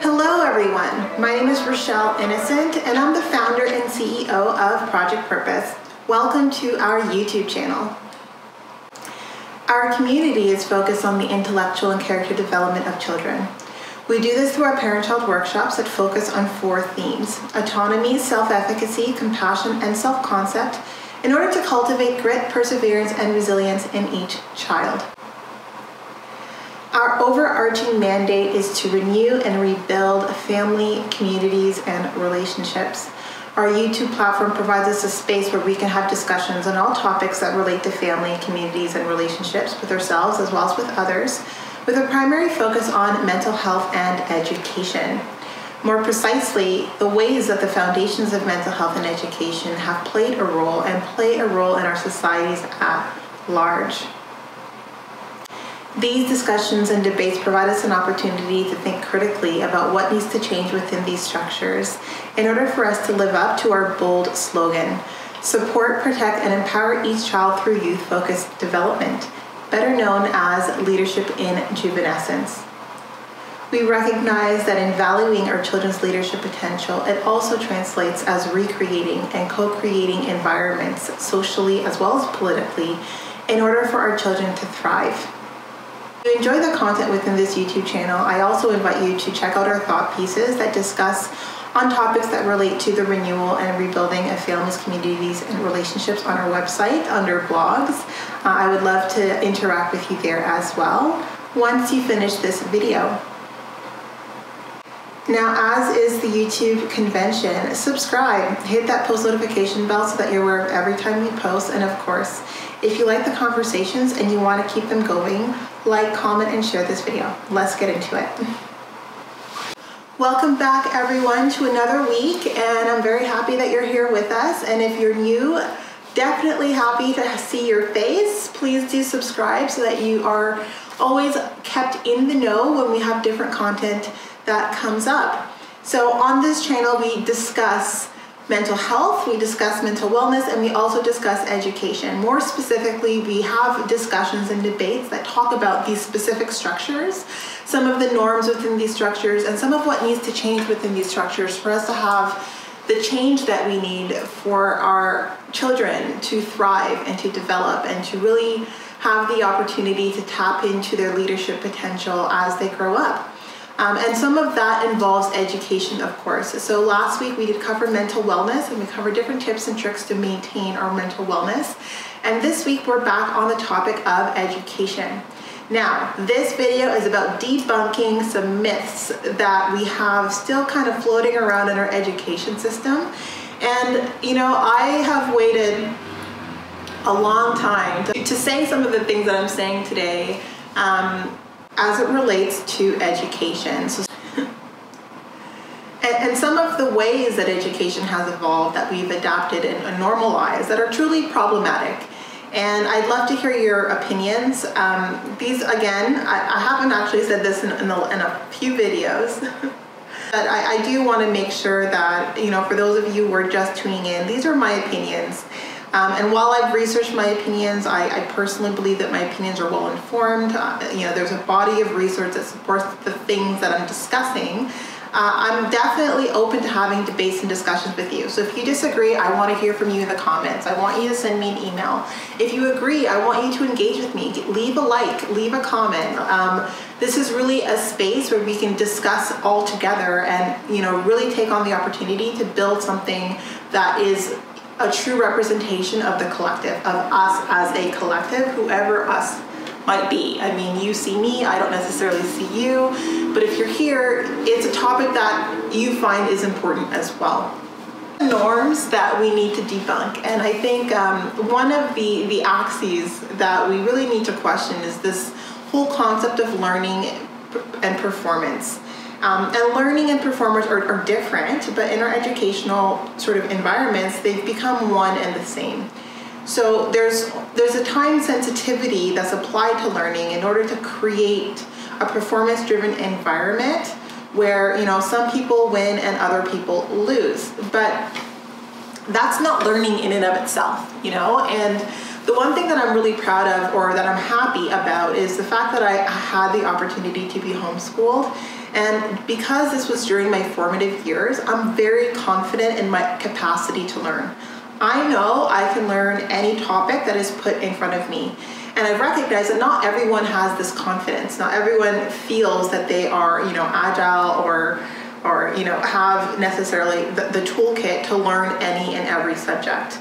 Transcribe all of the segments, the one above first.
Hello everyone, my name is Rochelle Innocent and I'm the founder and CEO of Project Purpose. Welcome to our YouTube channel. Our community is focused on the intellectual and character development of children. We do this through our parent-child workshops that focus on 4 themes: autonomy, self-efficacy, compassion, and self-concept, in order to cultivate grit, perseverance, and resilience in each child. Our overarching mandate is to renew and rebuild family, communities, and relationships. Our YouTube platform provides us a space where we can have discussions on all topics that relate to family, communities, and relationships with ourselves as well as with others, with a primary focus on mental health and education. More precisely, the ways that the foundations of mental health and education have played a role and play a role in our societies at large. These discussions and debates provide us an opportunity to think critically about what needs to change within these structures in order for us to live up to our bold slogan: support, protect, and empower each child through youth-focused development, better known as leadership in juvenescence. We recognize that in valuing our children's leadership potential, it also translates as recreating and co-creating environments socially as well as politically in order for our children to thrive. If you enjoy the content within this YouTube channel, I also invite you to check out our thought pieces that discuss on topics that relate to the renewal and rebuilding of families, communities, and relationships on our website under blogs. I would love to interact with you there as well once you finish this video. Now, as is the YouTube convention, subscribe, hit that post notification bell so that you're aware of every time we post, and of course, if you like the conversations and you want to keep them going, like, comment, and share this video. Let's get into it. Welcome back everyone to another week, and I'm very happy that you're here with us. And if you're new, definitely happy to see your face. Please do subscribe so that you are always kept in the know when we have different content that comes up. So on this channel, we discuss mental health, we discuss mental wellness, and we also discuss education. More specifically, we have discussions and debates that talk about these specific structures, some of the norms within these structures, and some of what needs to change within these structures for us to have the change that we need for our children to thrive and to develop and to really have the opportunity to tap into their leadership potential as they grow up. And some of that involves education, of course. So last week we did cover mental wellness, and we covered different tips and tricks to maintain our mental wellness. And this week we're back on the topic of education. Now, this video is about debunking some myths that we have still kind of floating around in our education system. And, you know, I have waited a long time to say some of the things that I'm saying today as it relates to education. And some of the ways that education has evolved that we've adapted and normalized that are truly problematic. And I'd love to hear your opinions. These, again, I haven't actually said this in a few videos, but I do want to make sure that, you know, for those of you who are just tuning in, these are my opinions. And while I've researched my opinions, I personally believe that my opinions are well informed. You know, there's a body of research that supports the things that I'm discussing. I'm definitely open to having debates and discussions with you. So if you disagree, I want to hear from you in the comments. I want you to send me an email. If you agree, I want you to engage with me. Leave a like, leave a comment. This is really a space where we can discuss all together and, you know, really take on the opportunity to build something that is a true representation of the collective, of us as a collective, whoever us might be. I mean, you see me, I don't necessarily see you, but if you're here, it's a topic that you find is important as well. Norms that we need to debunk, and I think one of the axes that we really need to question is this whole concept of learning and performance. And learning and performance are different, but in our educational sort of environments, they've become one and the same. So there's a time sensitivity that's applied to learning in order to create a performance-driven environment where, you know, some people win and other people lose. But that's not learning in and of itself, you know? And The one thing that I'm really proud of, or that I'm happy about, is the fact that I had the opportunity to be homeschooled. And because this was during my formative years, I'm very confident in my capacity to learn. I know I can learn any topic that is put in front of me. And I've recognized that not everyone has this confidence. Not everyone feels that they are, agile or have necessarily the toolkit to learn any and every subject.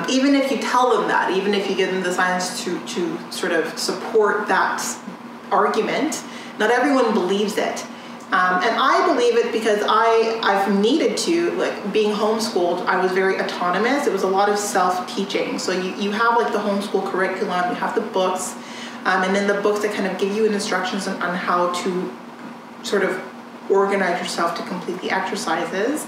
Even if you tell them that, even if you give them the science to sort of support that argument, not everyone believes it. And I believe it because I've needed to, like being homeschooled, I was very autonomous. It was a lot of self-teaching. So you have like the homeschool curriculum, you have the books, and then the books that kind of give you instructions on how to sort of organize yourself to complete the exercises.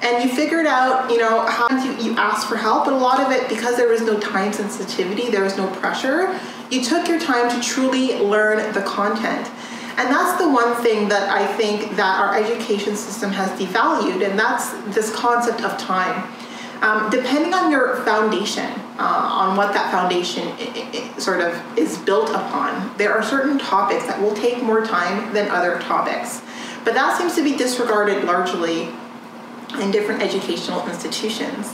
And you figured out, how you ask for help, but a lot of it, because there was no time sensitivity, there was no pressure, you took your time to truly learn the content. And that's the one thing that I think that our education system has devalued, and that's this concept of time. Depending on your foundation, on what that foundation sort of is built upon, there are certain topics that will take more time than other topics. But that seems to be disregarded largely in different educational institutions.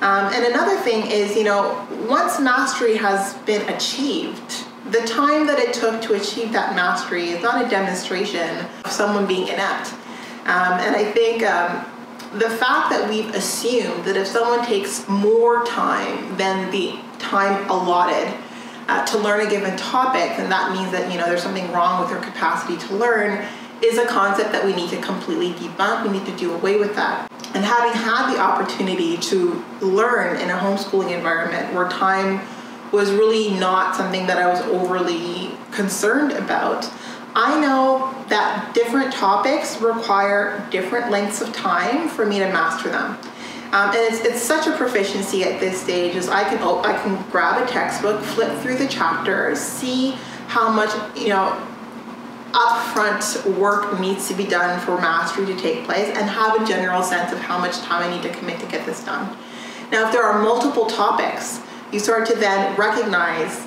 And another thing is, once mastery has been achieved, the time that it took to achieve that mastery is not a demonstration of someone being inept. And I think the fact that we've assumed that if someone takes more time than the time allotted to learn a given topic, then that means that there's something wrong with their capacity to learn, is a concept that we need to completely debunk. We need to do away with that. And having had the opportunity to learn in a homeschooling environment where time was really not something that I was overly concerned about, I know that different topics require different lengths of time for me to master them. And it's such a proficiency at this stage, as I can grab a textbook, flip through the chapters, see how much upfront work needs to be done for mastery to take place, and have a general sense of how much time I need to commit to get this done. Now, if there are multiple topics, you start to then recognize,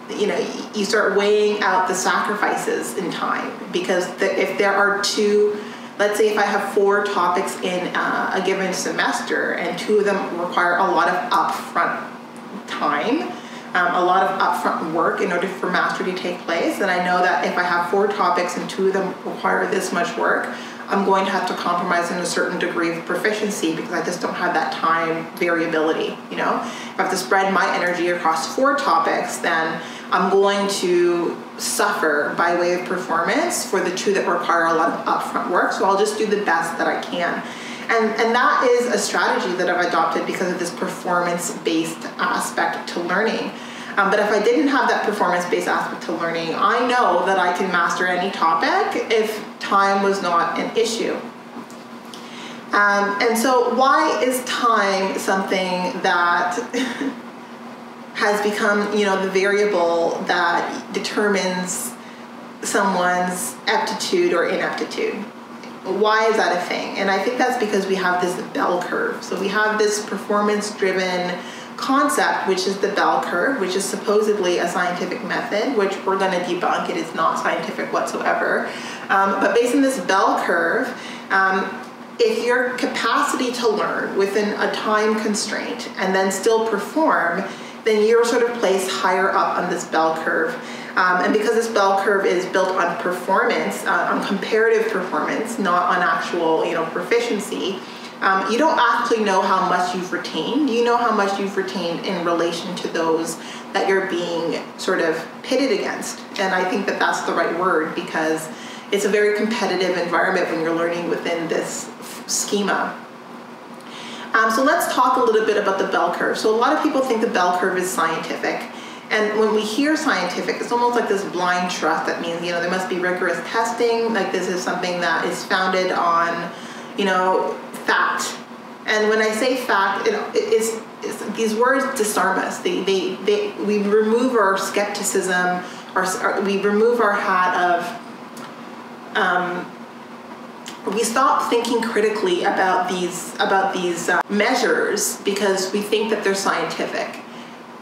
you start weighing out the sacrifices in time, because if there are two, let's say if I have 4 topics in a given semester and 2 of them require a lot of upfront time, a lot of upfront work in order for mastery to take place, then I know that if I have 4 topics and 2 of them require this much work, I'm going to have to compromise in a certain degree of proficiency because I just don't have that time variability. If I have to spread my energy across 4 topics, then I'm going to suffer by way of performance for the 2 that require a lot of upfront work. So I'll just do the best that I can. And that is a strategy that I've adopted because of this performance-based aspect to learning. But if I didn't have that performance-based aspect to learning, I know that I can master any topic if time was not an issue. And so why is time something that has become, the variable that determines someone's aptitude or inaptitude? Why is that a thing? And I think that's because we have this bell curve. So we have this performance-driven concept, which is the bell curve, which is supposedly a scientific method, which we're going to debunk. It is not scientific whatsoever. But based on this bell curve, if your capacity to learn within a time constraint and then still perform, then you're sort of placed higher up on this bell curve. And because this bell curve is built on performance, on comparative performance, not on actual, proficiency, you don't actually know how much you've retained. You know how much you've retained in relation to those that you're being sort of pitted against. And I think that that's the right word, because it's a very competitive environment when you're learning within this schema. So let's talk a little bit about the bell curve. So a lot of people think the bell curve is scientific. And when we hear scientific, it's almost like this blind trust that means, there must be rigorous testing, like this is something that is founded on, fact. And when I say fact, it's these words disarm us. We remove our skepticism, we remove our hat of, we stop thinking critically about these measures because we think that they're scientific.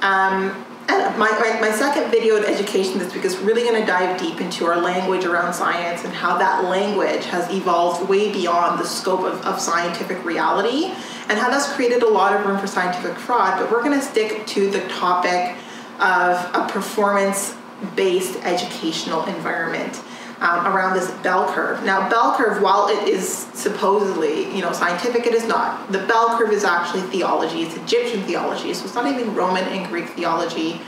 And my second video on education this week is really going to dive deep into our language around science and how that language has evolved way beyond the scope of scientific reality and how that's created a lot of room for scientific fraud. But we're going to stick to the topic of a performance-based educational environment around this bell curve. Now, bell curve, while it is supposedly, scientific, it is not. The bell curve is actually theology. It's Egyptian theology, so it's not even Roman and Greek theology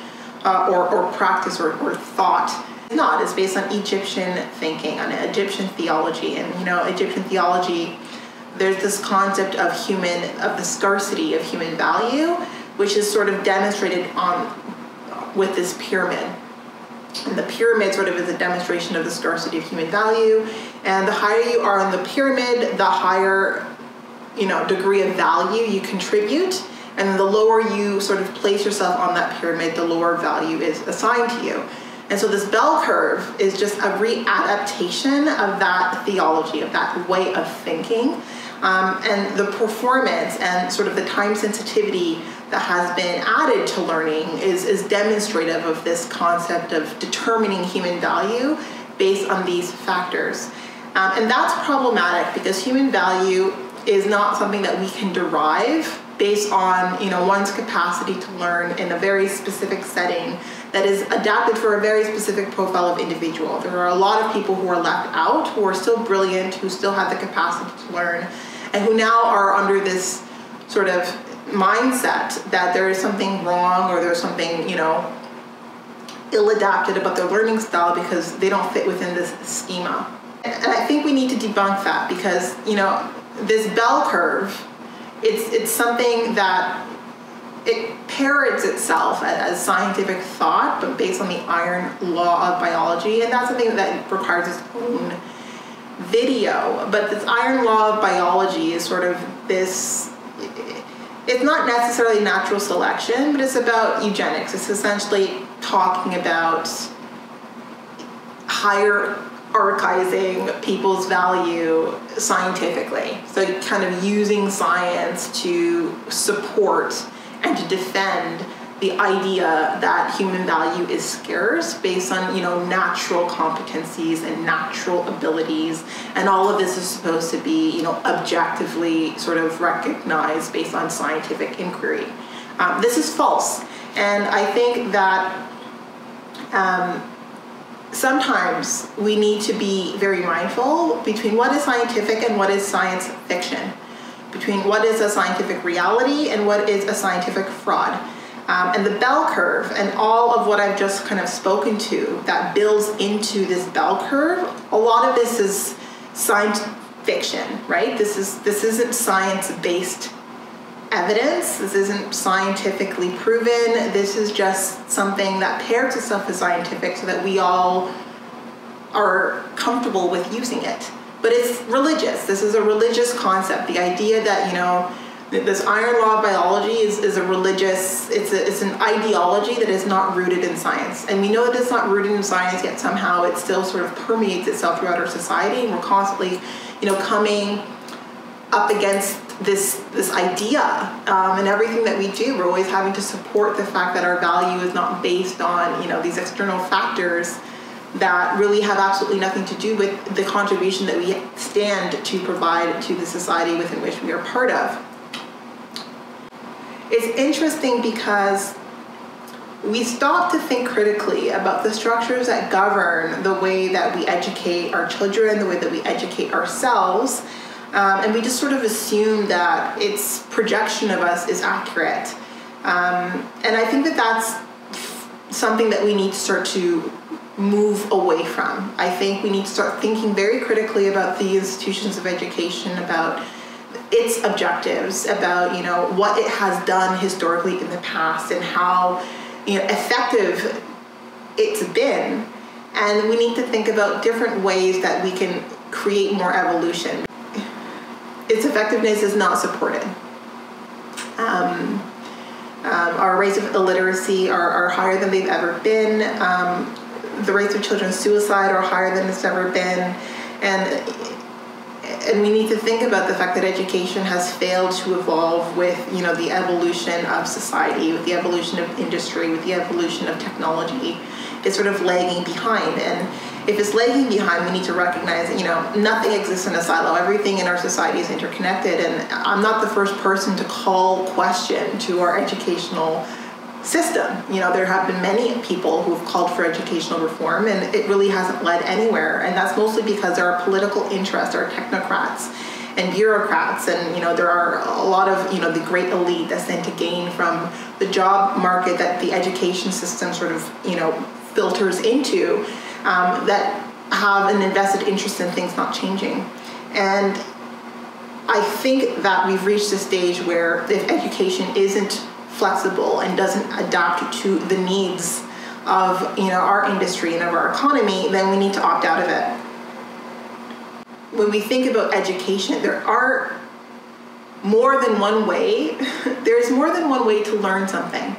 or practice or thought. It's not. It's based on Egyptian thinking, on Egyptian theology. And, Egyptian theology, there's this concept of the scarcity of human value, which is sort of demonstrated with this pyramid. And the pyramid sort of is a demonstration of the scarcity of human value. And the higher you are on the pyramid, the higher, degree of value you contribute. And the lower you sort of place yourself on that pyramid, the lower value is assigned to you. And so this bell curve is just a readaptation of that theology, of that way of thinking. And the performance and sort of the time sensitivity that has been added to learning is demonstrative of this concept of determining human value based on these factors. And that's problematic because human value is not something that we can derive based on one's capacity to learn in a very specific setting that is adapted for a very specific profile of individual. There are a lot of people who are left out, who are still brilliant, who still have the capacity to learn, and who now are under this sort of mindset that there is something wrong or there's something, ill-adapted about their learning style because they don't fit within this schema. And I think we need to debunk that because, this bell curve, it's something that it parrots itself as scientific thought, but based on the iron law of biology, and that's something that requires its own video. But this iron law of biology is sort of this, it's not necessarily natural selection, but it's about eugenics. It's essentially talking about hierarchizing people's value scientifically. So kind of using science to support and to defend the idea that human value is scarce based on, natural competencies and natural abilities. And all of this is supposed to be, objectively sort of recognized based on scientific inquiry. This is false. And I think that sometimes we need to be very mindful between what is scientific and what is science fiction, between what is a scientific reality and what is a scientific fraud. And the bell curve and all of what I've just kind of spoken to that builds into this bell curve, a lot of this is science fiction, right? This isn't science-based evidence. This isn't scientifically proven. This is just something that pairs itself as scientific so that we all are comfortable with using it. But it's religious. This is a religious concept. The idea that, this iron law of biology is a religious, it's an ideology that is not rooted in science. And we know that it's not rooted in science, yet somehow it still sort of permeates itself throughout our society, and we're constantly, coming up against this idea. And everything that we do, we're always having to support the fact that our value is not based on, these external factors that really have absolutely nothing to do with the contribution that we stand to provide to the society within which we are part of. It's interesting because we stop to think critically about the structures that govern the way that we educate our children, the way that we educate ourselves, and we just sort of assume that its projection of us is accurate. And I think that that's something that we need to start to move away from. I think we need to start thinking very critically about the institutions of education, about its objectives, about what it has done historically in the past and how effective it's been. And we need to think about different ways that we can create more evolution. Its effectiveness is not supported. Our rates of illiteracy are higher than they've ever been. The rates of children's suicide are higher than it's ever been. And and we need to think about the fact that education has failed to evolve with, you know, the evolution of society, with the evolution of industry, with the evolution of technology. It's sort of lagging behind. And if it's lagging behind, we need to recognize that, you know, nothing exists in a silo. Everything in our society is interconnected. And I'm not the first person to call question to our educational system. You know, there have been many people who've called for educational reform, and it really hasn't led anywhere. And that's mostly because there are political interests, there are technocrats and bureaucrats, and, you know, there are a lot of, you know, the great elite that stand to gain from the job market that the education system sort of, you know, filters into, that have an invested interest in things not changing. And I think that we've reached a stage where if education isn't flexible and doesn't adapt to the needs of, you know, our industry and of our economy, then we need to opt out of it. When we think about education, there are more than one way. There's more than one way to learn something.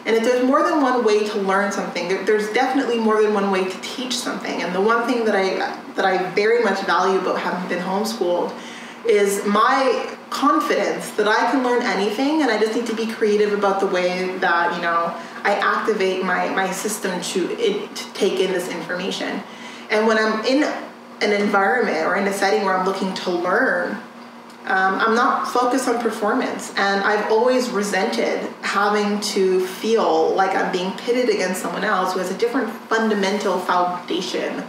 And if there's more than one way to learn something, there's definitely more than one way to teach something. And the one thing that I very much value about having been homeschooled is my confidence that I can learn anything, and I just need to be creative about the way that, you know, I activate my system to take in this information. And when I'm in an environment or in a setting where I'm looking to learn, I'm not focused on performance. And I've always resented having to feel like I'm being pitted against someone else who has a different fundamental foundation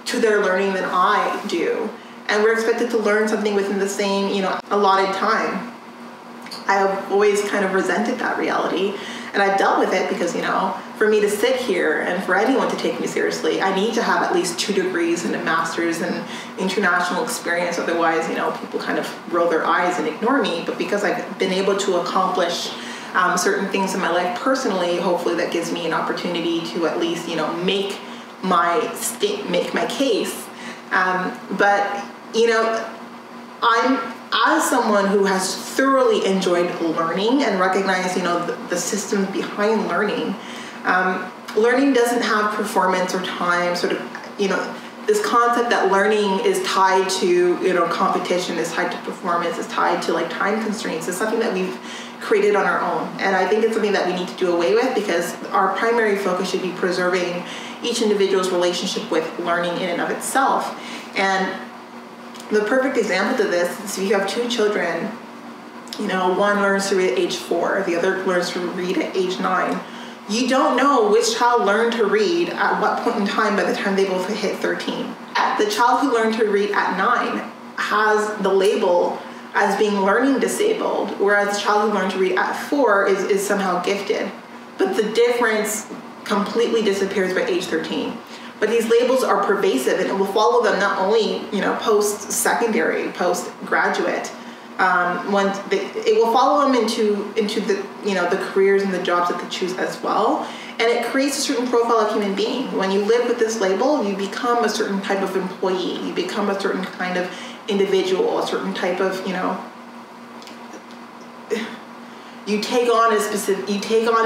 to their learning than I do. And we're expected to learn something within the same, you know, allotted time. I've always kind of resented that reality, and I've dealt with it because, you know, for me to sit here and for anyone to take me seriously, I need to have at least 2 degrees and a master's in international experience. Otherwise, you know, people kind of roll their eyes and ignore me. But because I've been able to accomplish certain things in my life personally, hopefully that gives me an opportunity to at least, you know, make my case. But, you know, as someone who has thoroughly enjoyed learning and recognized, you know, the systems behind learning, learning doesn't have performance or time, sort of, you know, this concept that learning is tied to, you know, competition, is tied to performance, is tied to like time constraints, is something that we've created on our own. And I think it's something that we need to do away with, because our primary focus should be preserving each individual's relationship with learning in and of itself. And the perfect example to this is if you have 2 children, you know, one learns to read at age 4, the other learns to read at age 9. You don't know which child learned to read at what point in time by the time they both hit 13. The child who learned to read at 9 has the label as being learning disabled, whereas the child who learned to read at 4 is somehow gifted. But the difference completely disappears by age 13. But these labels are pervasive, and it will follow them not only, you know, post-secondary, post-graduate. It will follow them into the, you know, the careers and the jobs that they choose as well. And it creates a certain profile of human being. When you live with this label, you become a certain type of employee. You become a certain kind of individual, a certain type of, you know, you take on a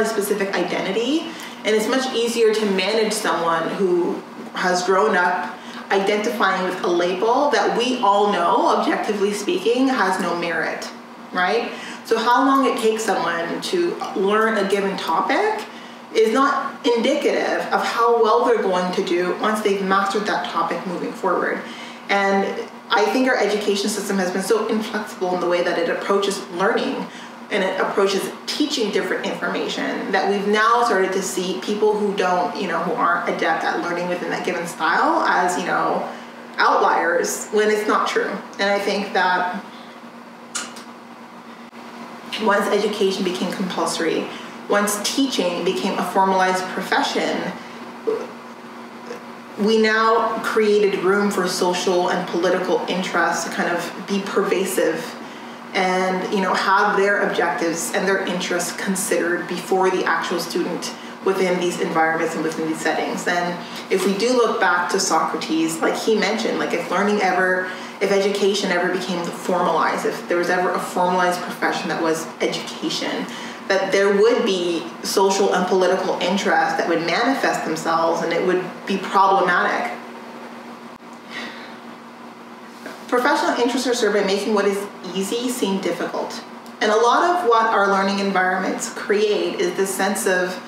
specific identity. And it's much easier to manage someone who has grown up identifying with a label that we all know, objectively speaking, has no merit, right? So how long it takes someone to learn a given topic is not indicative of how well they're going to do once they've mastered that topic moving forward. And I think our education system has been so inflexible in the way that it approaches learning and it approaches teaching different information that we've now started to see people who don't, you know, who aren't adept at learning within that given style as, you know, outliers, when it's not true. And I think that once education became compulsory, once teaching became a formalized profession, we now created room for social and political interests to kind of be pervasive and, you know, have their objectives and their interests considered before the actual student within these environments and within these settings. And if we do look back to Socrates, like he mentioned, like if education ever became formalized, if there was ever a formalized profession that was education, that there would be social and political interests that would manifest themselves, and it would be problematic. professional interests are served by making what is easy seem difficult. And a lot of what our learning environments create is this sense of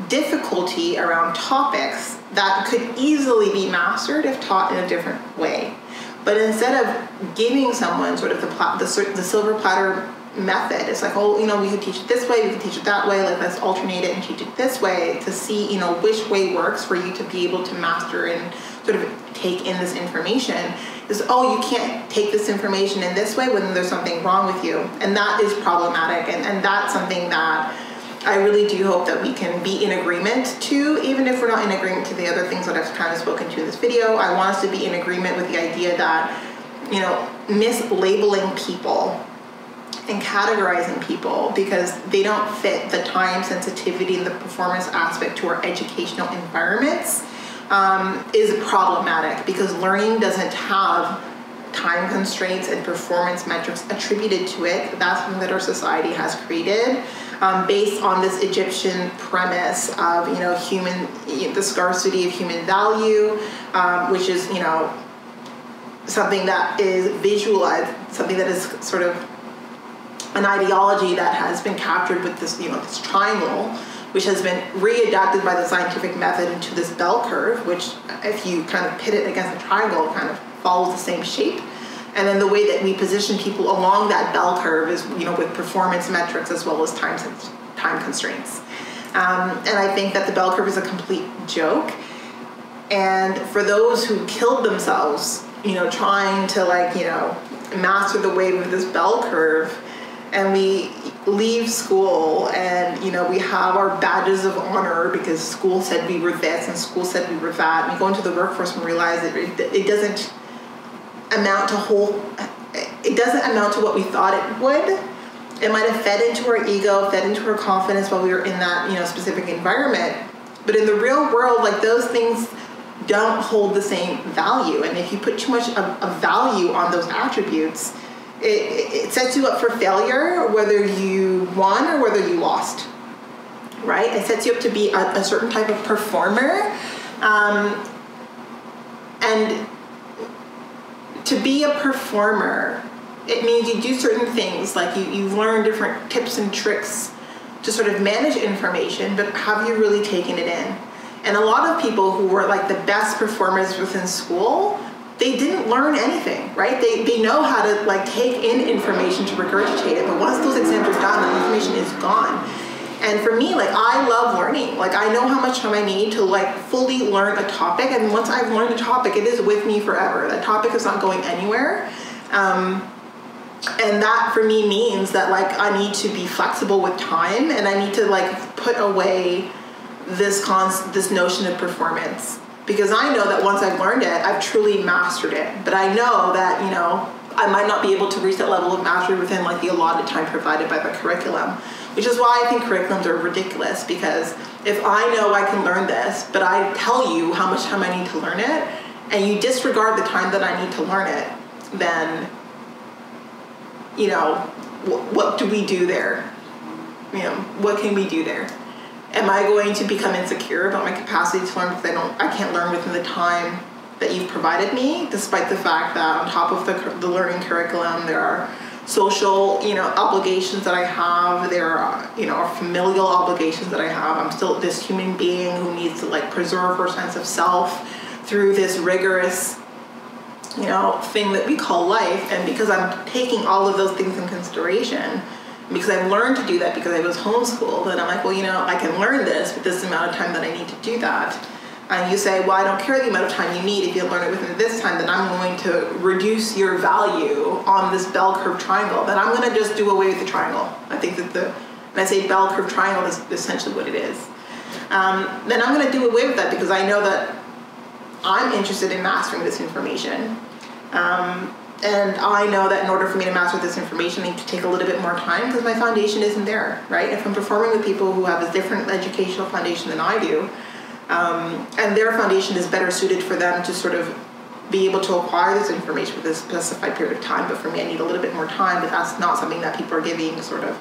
difficulty around topics that could easily be mastered if taught in a different way. But instead of giving someone sort of the silver platter method, it's like, oh, we could teach it this way, we could teach it that way, like let's alternate it and teach it this way to see, which way works for you to be able to master and sort of take in this information. Is, oh, you can't take this information in this way when there's something wrong with you. And that is problematic, and that's something that I really do hope that we can be in agreement to, even if we're not in agreement to the other things that I've kind of spoken to in this video. I want us to be in agreement with the idea that, mislabeling people and categorizing people because they don't fit the time sensitivity and the performance aspect to our educational environments is problematic, because learning doesn't have time constraints and performance metrics attributed to it. That's something that our society has created based on this Egyptian premise of, the scarcity of human value, which is, something that is visualized, something that is sort of an ideology that has been captured with this, this triangle, which has been readapted by the scientific method into this bell curve, which if you kind of pit it against a triangle, kind of follows the same shape. And then the way that we position people along that bell curve is, with performance metrics as well as time constraints. And I think that the bell curve is a complete joke. And for those who killed themselves, trying to master the wave of this bell curve, and we leave school and, we have our badges of honor because school said we were this and school said we were that. And we go into the workforce and realize that it doesn't amount to what we thought it would. It might have fed into our ego, fed into our confidence while we were in that, specific environment. But in the real world, those things don't hold the same value. And if you put too much of value on those attributes, it sets you up for failure, whether you won or whether you lost, right? It sets you up to be a certain type of performer. And to be a performer, it means you do certain things, like you learn different tips and tricks to sort of manage information, but have you really taken it in? And a lot of people who were the best performers within school, they didn't learn anything, right? They know how to take in information to regurgitate it, but once those exams are done, that information is gone. And for me, I love learning. I know how much time I need to fully learn a topic, and once I've learned a topic, it is with me forever. That topic is not going anywhere. And that for me means that I need to be flexible with time, and I need to put away this notion of performance. Because I know that once I've learned it, I've truly mastered it. But I know that, I might not be able to reach that level of mastery within the allotted time provided by the curriculum. Which is why I think curriculums are ridiculous, because if I know I can learn this, but I tell you how much time I need to learn it, and you disregard the time that I need to learn it, then, what do we do there? What can we do there? Am I going to become insecure about my capacity to learn because I can't learn within the time that you've provided me, despite the fact that on top of the learning curriculum, there are social, obligations that I have. There are, familial obligations that I have. I'm still this human being who needs to preserve her sense of self through this rigorous, thing that we call life. And because I'm taking all of those things in consideration, because I've learned to do that because I was homeschooled, and I'm I can learn this, but this is the amount of time that I need to do that. And you say, well, I don't care the amount of time you need. If you learn it within this time, then I'm going to reduce your value on this bell curve triangle. Then I'm going to just do away with the triangle. I think that when I say bell curve triangle, is essentially what it is. Then I'm going to do away with that because I know that I'm interested in mastering this information. And I know that in order for me to master this information, I need to take a little bit more time because my foundation isn't there, right? If I'm performing with people who have a different educational foundation than I do, and their foundation is better suited for them to sort of be able to acquire this information with a specified period of time, but for me I need a little bit more time, but that's not something that people are giving sort of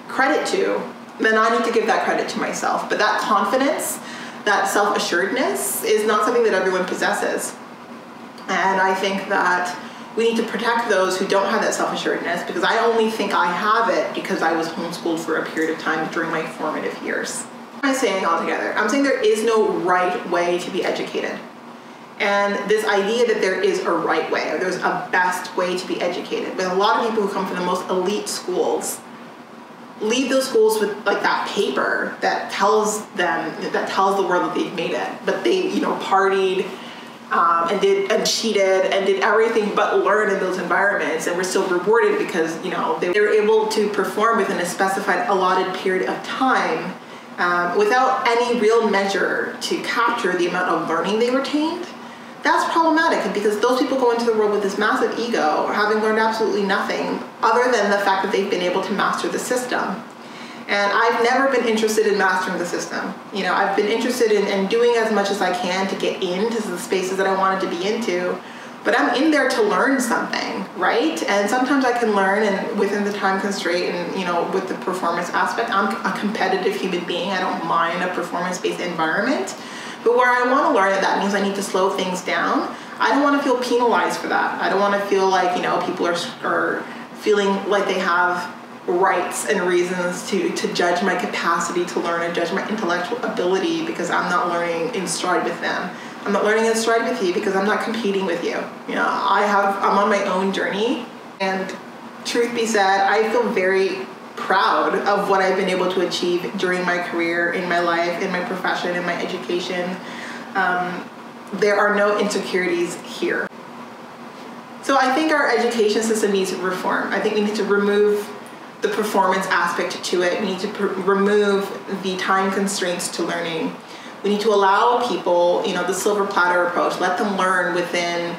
credit to, then I need to give that credit to myself. But that confidence, that self-assuredness is not something that everyone possesses. And I think that We need to protect those who don't have that self-assuredness, because I only think I have it because I was homeschooled for a period of time during my formative years. What am I saying altogether? I'm saying there is no right way to be educated. And this idea that there is a right way, or there's a best way to be educated. But a lot of people who come from the most elite schools leave those schools with like that paper that tells the world that they've made it. But they, partied and cheated and did everything but learn in those environments, and were still rewarded because, they were able to perform within a specified allotted period of time without any real measure to capture the amount of learning they retained. That's problematic, because those people go into the world with this massive ego, having learned absolutely nothing other than the fact that they've been able to master the system. And I've never been interested in mastering the system. I've been interested in doing as much as I can to get into the spaces that I wanted to be into, but I'm in there to learn something, right? And sometimes I can learn, and within the time constraint and, with the performance aspect, I'm a competitive human being. I don't mind a performance-based environment. But where I want to learn, that means I need to slow things down. I don't want to feel penalized for that. I don't want to feel like, people are feeling like they have rights and reasons to judge my capacity to learn and judge my intellectual ability because I'm not learning in stride with them. I'm not learning in stride with you because I'm not competing with you. I'm on my own journey, and truth be said, I feel very proud of what I've been able to achieve during my career, in my life, in my profession, in my education. There are no insecurities here. So I think our education system needs to reform. I think we need to remove the performance aspect to it. We need to remove the time constraints to learning. We need to allow people, the silver platter approach, let them learn within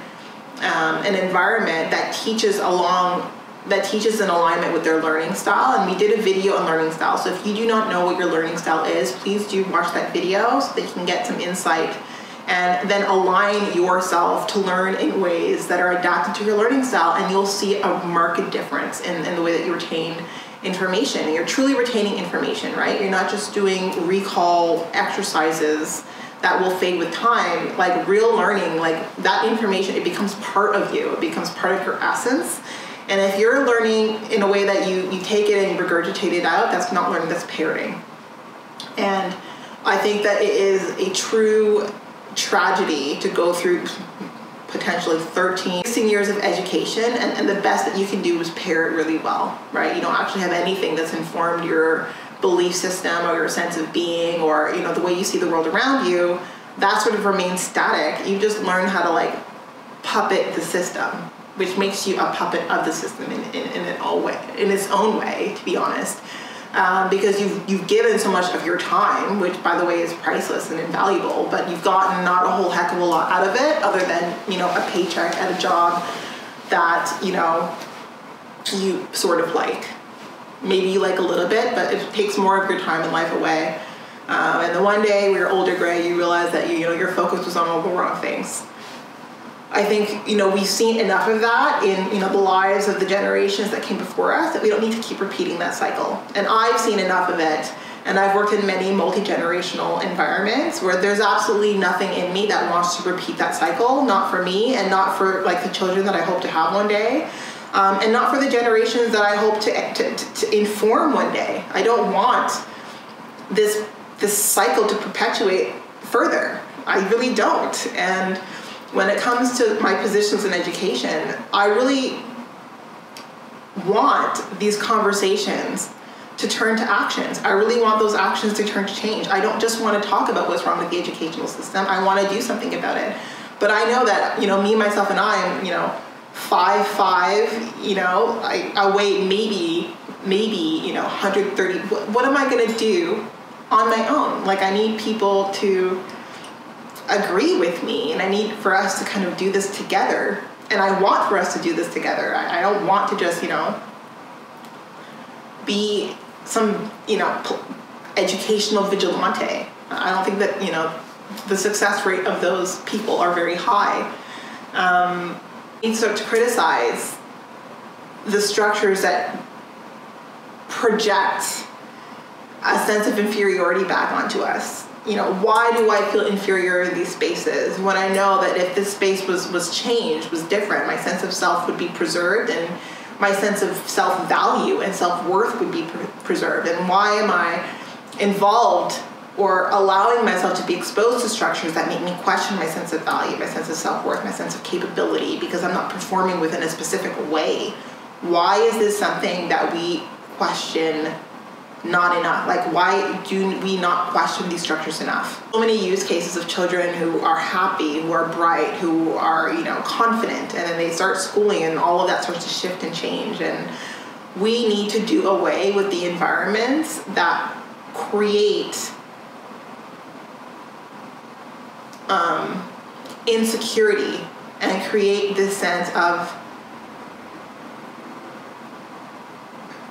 an environment that teaches in alignment with their learning style. And we did a video on learning style. So if you do not know what your learning style is, please do watch that video so that you can get some insight and then align yourself to learn in ways that are adapted to your learning style, and you'll see a marked difference in the way that you retain information. And you're truly retaining information, right? You're not just doing recall exercises that will fade with time. Like real learning, like that information, it becomes part of you. It becomes part of your essence. And if you're learning in a way that you take it and you regurgitate it out, that's not learning, that's parroting. And I think that it is a true tragedy to go through potentially 16 years of education, and the best that you can do is parrot really well, right? You don't actually have anything that's informed your belief system or your sense of being, or the way you see the world around you. That sort of remains static. You just learn how to puppet the system, which makes you a puppet of the system in its own way, to be honest. Because you've given so much of your time, which by the way is priceless and invaluable, but you've gotten not a whole heck of a lot out of it other than, a paycheck at a job that, you sort of like. Maybe you like a little bit, but it takes more of your time and life away. And then one day when you're older, gray, you realize that your focus was on all the wrong things. I think, we've seen enough of that in, the lives of the generations that came before us, that we don't need to keep repeating that cycle. And I've seen enough of it, and I've worked in many multi-generational environments where there's absolutely nothing in me that wants to repeat that cycle, not for me, and not for the children that I hope to have one day, and not for the generations that I hope to inform one day. I don't want this cycle to perpetuate further. I really don't. And when it comes to my positions in education, I really want these conversations to turn to actions. I really want those actions to turn to change. I don't just want to talk about what's wrong with the educational system. I want to do something about it. But I know that, me, myself, and I am, 5'5", I weigh maybe, 130. What am I going to do on my own? I need people to agree with me, and I need for us to kind of do this together, and I want for us to do this together. I don't want to just be some educational vigilante. I don't think that the success rate of those people are very high. And so to criticize the structures that project a sense of inferiority back onto us. why do I feel inferior in these spaces when I know that if this space was changed, was different, my sense of self would be preserved, and my sense of self-value and self-worth would be preserved? And why am I involved or allowing myself to be exposed to structures that make me question my sense of value, my sense of self-worth, my sense of capability, because I'm not performing within a specific way? Why is this something that we question not enough? Like, why do we not question these structures enough? So many use cases of children who are happy, who are bright, who are, confident, and then they start schooling and all of that starts to shift and change. And we need to do away with the environments that create insecurity and create this sense of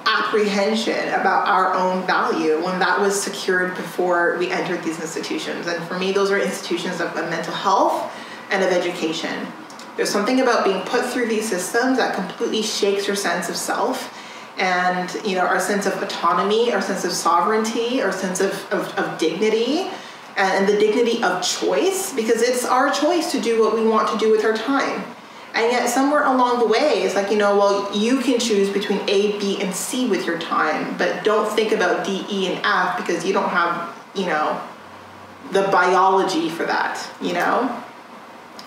apprehension about our own value when that was secured before we entered these institutions. And for me, those are institutions of mental health and of education. There's something about being put through these systems that completely shakes your sense of self and our sense of autonomy, our sense of sovereignty, our sense of dignity, and the dignity of choice, because it's our choice to do what we want to do with our time. And yet somewhere along the way, it's like, well, you can choose between A, B, and C with your time, but don't think about D, E, and F because you don't have, the biology for that,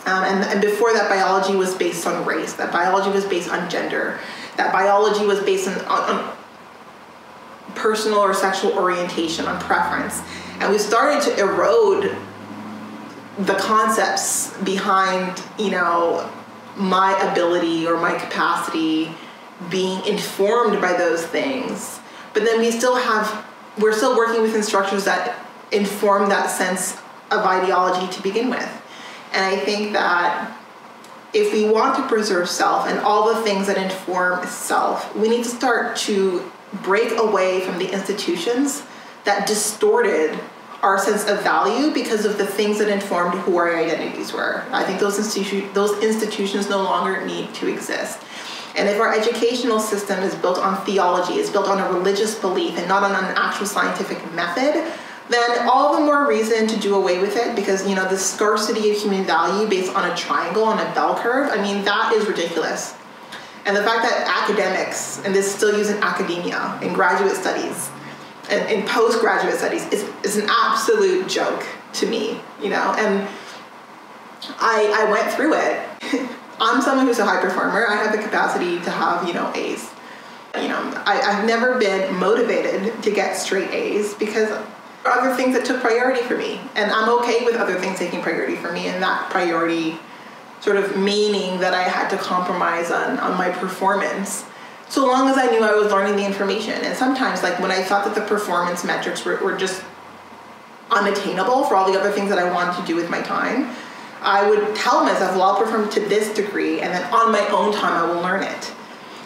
And before that, biology was based on race, that biology was based on gender, that biology was based on personal or sexual orientation, on preference. And we started to erode the concepts behind, my ability or my capacity being informed by those things. But then we're still working within structures that inform that sense of ideology to begin with. And I think that if we want to preserve self and all the things that inform self, we need to start to break away from the institutions that distorted our sense of value because of the things that informed who our identities were. I think those institutions no longer need to exist. And if our educational system is built on theology, is built on a religious belief and not on an actual scientific method, then all the more reason to do away with it, because the scarcity of human value based on a triangle, on a bell curve, that is ridiculous. And the fact that academics, and this is still used in academia, in graduate studies, and in postgraduate studies, is an absolute joke to me, and I went through it. I'm someone who's a high performer. I have the capacity to have, A's. I've never been motivated to get straight A's because there are other things that took priority for me. And I'm okay with other things taking priority for me, and that priority sort of meaning that I had to compromise on my performance, so long as I knew I was learning the information. And sometimes, like when I thought that the performance metrics were just unattainable for all the other things that I wanted to do with my time, I would tell myself, well, I'll perform to this degree, and then on my own time, I will learn it.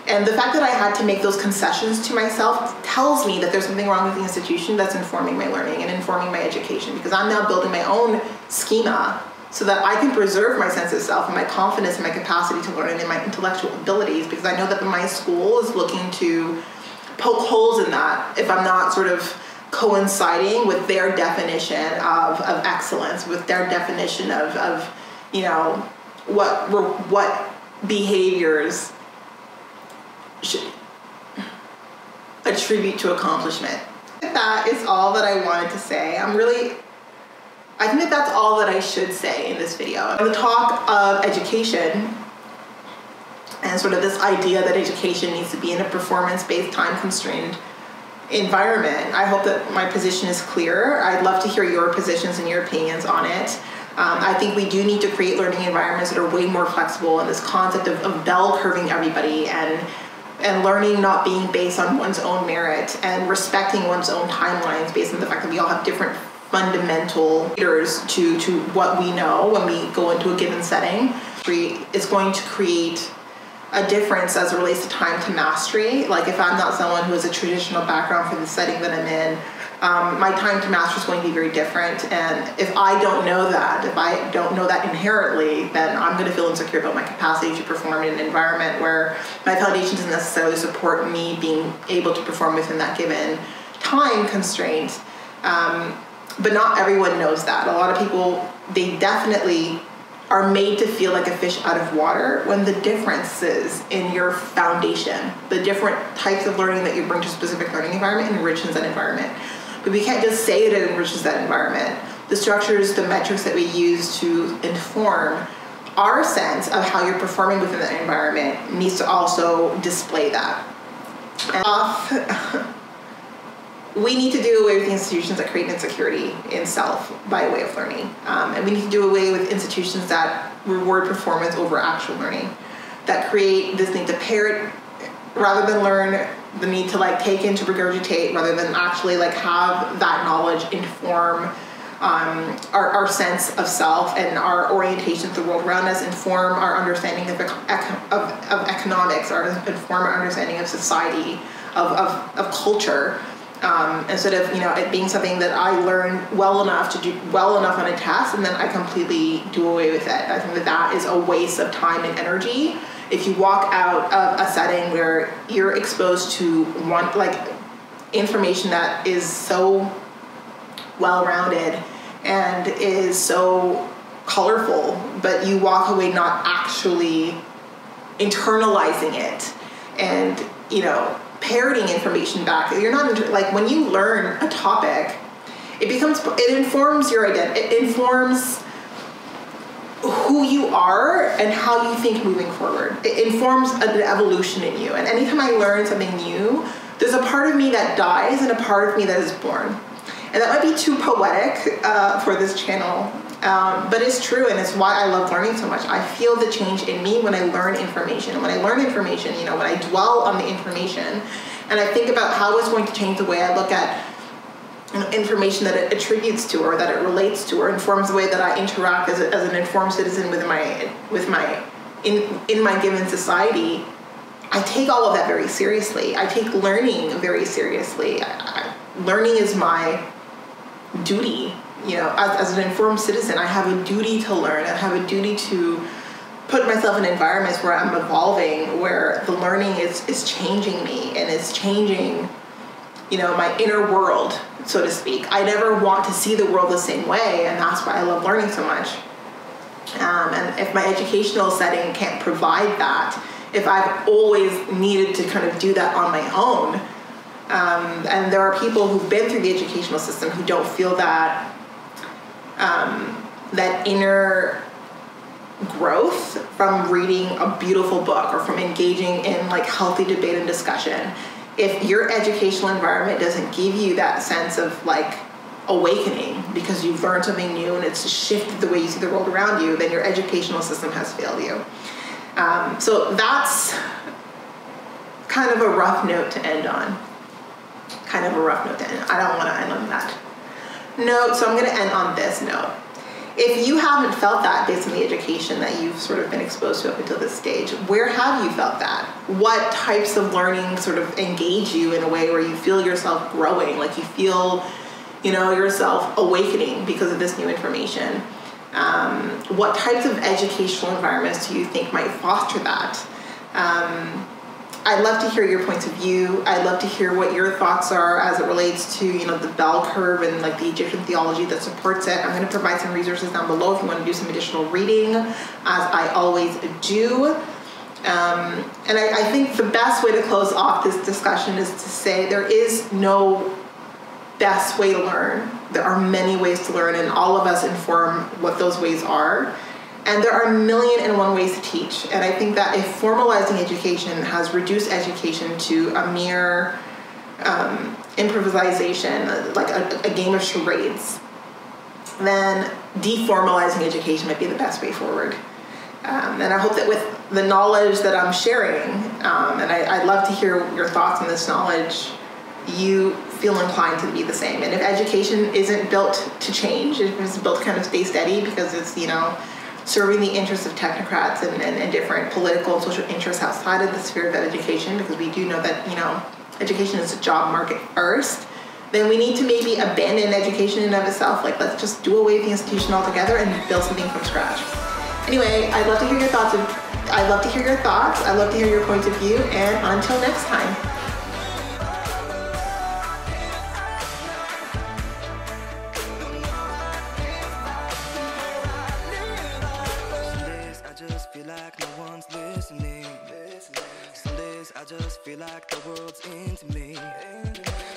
And the fact that I had to make those concessions to myself tells me that there's something wrong with the institution that's informing my learning and informing my education, because I'm now building my own schema so that I can preserve my sense of self and my confidence and my capacity to learn and my intellectual abilities, because I know that my school is looking to poke holes in that if I'm not sort of coinciding with their definition of excellence, with their definition of what behaviors should attribute to accomplishment. That is all that I wanted to say. I think that that's all that I should say in this video. The talk of education and sort of this idea that education needs to be in a performance-based, time-constrained environment, I hope that my position is clear. I'd love to hear your positions and your opinions on it. I think we do need to create learning environments that are way more flexible, and this concept of bell curving everybody and learning not being based on one's own merit and respecting one's own timelines based on the fact that we all have different fundamental leaders to what we know when we go into a given setting. Is going to create a difference as it relates to time to mastery. Like if I'm not someone who has a traditional background for the setting that I'm in, my time to master is going to be very different. And if I don't know that inherently, then I'm going to feel insecure about my capacity to perform in an environment where my foundation doesn't necessarily support me being able to perform within that given time constraint. But not everyone knows that. A lot of people, they definitely are made to feel like a fish out of water when the differences in your foundation, the different types of learning that you bring to a specific learning environment enriches that environment. But we can't just say that it enriches that environment. The structures, the metrics that we use to inform our sense of how you're performing within that environment needs to also display that. And we need to do away with the institutions that create insecurity in self by way of learning. And we need to do away with institutions that reward performance over actual learning, that create this need to parrot rather than learn, the need to like take in to regurgitate rather than actually like have that knowledge inform our sense of self and our orientation to the world around us, inform our understanding of economics, or inform our understanding of society, of culture. Instead of, you know, it being something that I learn well enough to do well enough on a test and then I completely do away with it. I think that that is a waste of time and energy. If you walk out of a setting where you're exposed to one, like, information that is so well-rounded and is so colorful, but you walk away not actually internalizing it and, you know, parroting information back. You're not, like, when you learn a topic, it informs your identity. It informs who you are and how you think moving forward. It informs an evolution in you. And anytime I learn something new, there's a part of me that dies and a part of me that is born. And that might be too poetic for this channel, but it's true, and it's why I love learning so much. I feel the change in me when I learn information. And when I learn information, you know, when I dwell on the information, and I think about how it's going to change the way I look at, you know, information that it attributes to, or that it relates to, or informs the way that I interact as an informed citizen in my given society. I take all of that very seriously. I take learning very seriously. Learning is my duty. You know, as an informed citizen, I have a duty to learn. I have a duty to put myself in environments where I'm evolving, where the learning is changing me and it's changing, you know, my inner world, so to speak. I never want to see the world the same way, and that's why I love learning so much. And if my educational setting can't provide that, if I've always needed to kind of do that on my own, and there are people who've been through the educational system who don't feel that that inner growth from reading a beautiful book or from engaging in like healthy debate and discussion. If your educational environment doesn't give you that sense of like awakening because you've learned something new and it's shifted the way you see the world around you, then your educational system has failed you. So that's kind of a rough note to end on. I don't want to end on that note, so I'm going to end on this note. If you haven't felt that based on the education that you've sort of been exposed to up until this stage, where have you felt that? What types of learning sort of engage you in a way where you feel yourself growing, like you feel, you know, yourself awakening because of this new information? What types of educational environments do you think might foster that? I'd love to hear your points of view. I'd love to hear what your thoughts are as it relates to, you know, the bell curve and like the Egyptian theology that supports it. I'm going to provide some resources down below if you want to do some additional reading, as I always do. And I think the best way to close off this discussion is to say there is no best way to learn. There are many ways to learn, and all of us inform what those ways are. And there are 1,000,001 ways to teach. And I think that if formalizing education has reduced education to a mere improvisation, like a game of charades, then deformalizing education might be the best way forward. And I hope that with the knowledge that I'm sharing, and I'd love to hear your thoughts on this knowledge, you feel inclined to be the same. And if education isn't built to change, if it's built to kind of stay steady because it's, you know, serving the interests of technocrats and different political and social interests outside of the sphere of education, because we do know that, you know, education is a job market first, then we need to maybe abandon education in and of itself. Like, let's just do away with the institution altogether and build something from scratch. Anyway, I'd love to hear your thoughts. I'd love to hear your points of view, and until next time. feel like the world's into me.